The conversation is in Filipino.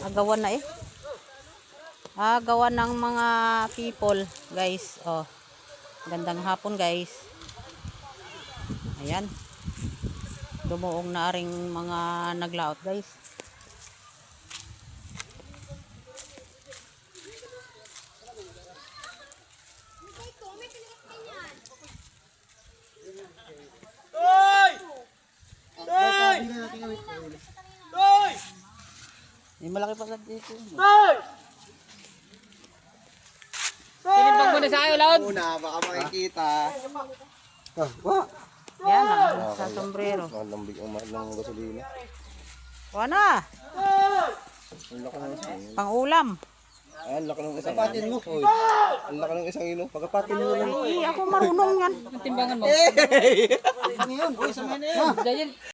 Agawan na eh. Agawan ng mga people, guys. Oh. Gandang hapon, guys. Ayan. Dumuong na ring mga naglaot, guys. May malaki pa dito. Tinimbang mo na sa akin, Laon. Una, baka makikita. Yan ang sa sombrero. Lambig ang mahal ng gasolina. Wana, Ang laki ng isang ino. pang-ulam. Ay, ang laki ng isang ino. Oy, ang laki ng isang ino. Pagkapatin mo lang. Ay, ako marunong yan. Timbangan mo. Ngayon, oy, sa mga na yan. Dahil